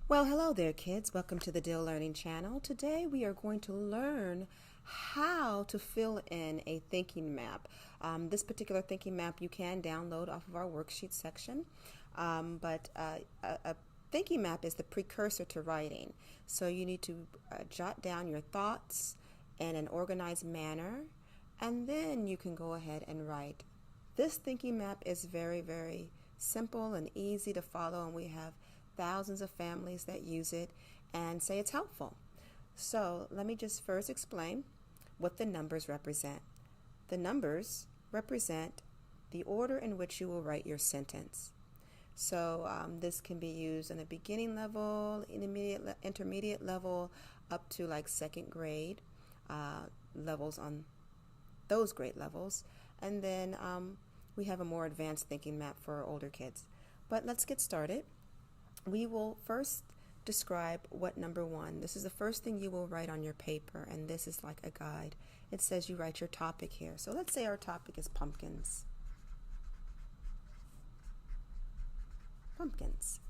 Well, hello there, kids. Welcome to the Dill Learning Channel. Today we are going to learn how to fill in a thinking map. This particular thinking map you can download off of our worksheet section, but a thinking map is the precursor to writing. So you need to jot down your thoughts in an organized manner, and then you can go ahead and write. This thinking map is very, very simple and easy to follow, and we have thousands of families that use it and say it's helpful. So let me just first explain what the numbers represent. The numbers represent the order in which you will write your sentence. So this can be used in a beginning level, intermediate level, up to like second grade levels on those grade levels. And then we have a more advanced thinking map for older kids. But let's get started. We will first describe what number one. This is the first thing you will write on your paper, and this is like a guide. It says you write your topic here. So let's say our topic is pumpkins. Pumpkins.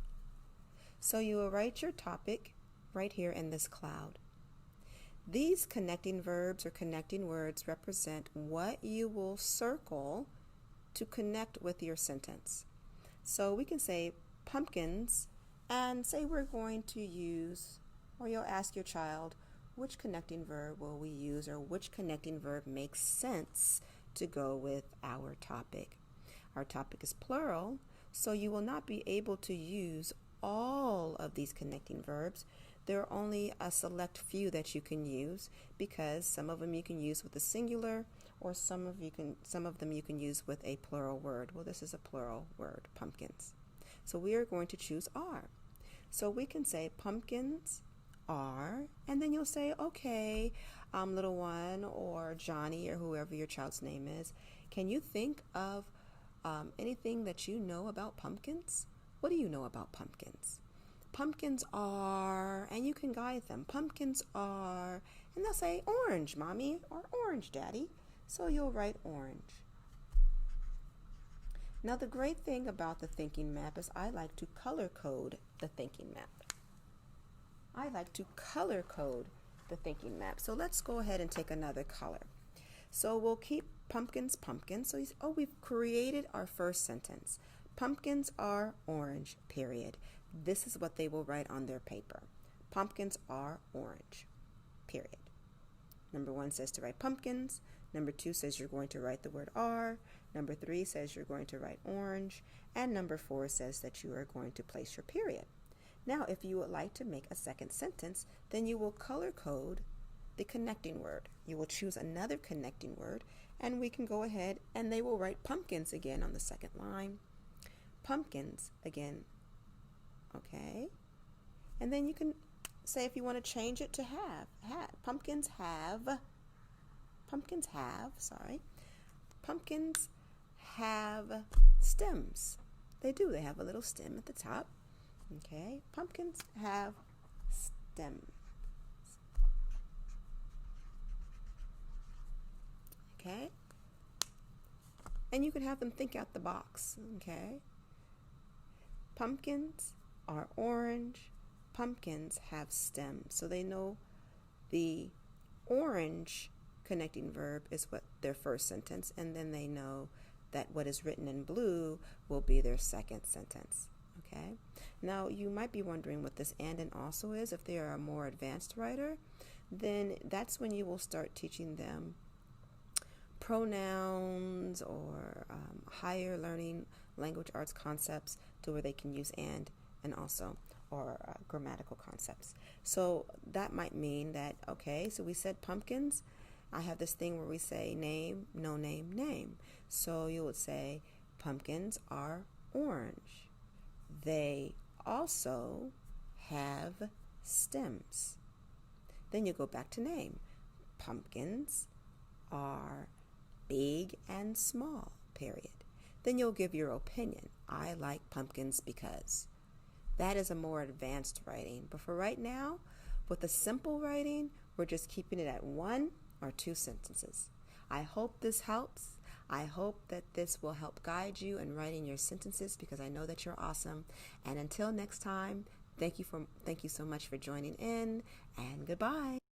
So you will write your topic right here in this cloud. These connecting verbs or connecting words represent what you will circle to connect with your sentence. So we can say pumpkins, and say we're going to use, or you'll ask your child, which connecting verb will we use, or which connecting verb makes sense to go with our topic. Our topic is plural, so you will not be able to use all of these connecting verbs. There are only a select few that you can use, because some of them you can use with a singular, or some of them you can use with a plural word. Well, this is a plural word, pumpkins. So we are going to choose are. So we can say pumpkins are, and then you'll say, okay, little one, or Johnny, or whoever your child's name is, can you think of anything that you know about pumpkins? What do you know about pumpkins? Pumpkins are, and you can guide them. Pumpkins are, and they'll say orange, mommy, or orange, daddy. So you'll write orange. Now the great thing about the thinking map is I like to color code the thinking map. So let's go ahead and take another color. So we'll keep pumpkins, pumpkins. So we've created our first sentence. Pumpkins are orange, period. This is what they will write on their paper. Pumpkins are orange, period. Number one says to write pumpkins. Number two says you're going to write the word are. Number three says you're going to write orange. And number four says that you are going to place your period. Now, if you would like to make a second sentence, then you will color code the connecting word. You will choose another connecting word, and we can go ahead and they will write pumpkins again on the second line. Pumpkins again. Okay. And then you can say if you want to change it to have. Pumpkins have stems. They do. They have a little stem at the top. Okay. Pumpkins have stems. Okay. And you can have them think out the box. Okay. Pumpkins are orange. Pumpkins have stems. So they know the orange connecting verb is what their first sentence, and then they know that what is written in blue will be their second sentence. Okay. Now you might be wondering what this and also is. If they are a more advanced writer, then that's when you will start teaching them pronouns or higher learning language arts concepts to where they can use and also, or grammatical concepts. So that might mean that, okay, so we said pumpkins. I have this thing where we say name, no name, name. So you would say pumpkins are orange. They also have stems. Then you go back to name. Pumpkins are big and small, period. Then you'll give your opinion. I like pumpkins because. That is a more advanced writing. But for right now, with the simple writing, we're just keeping it at one or two sentences. I hope this helps. I hope that this will help guide you in writing your sentences, because I know that you're awesome. And until next time, Thank you so much for joining in, and goodbye.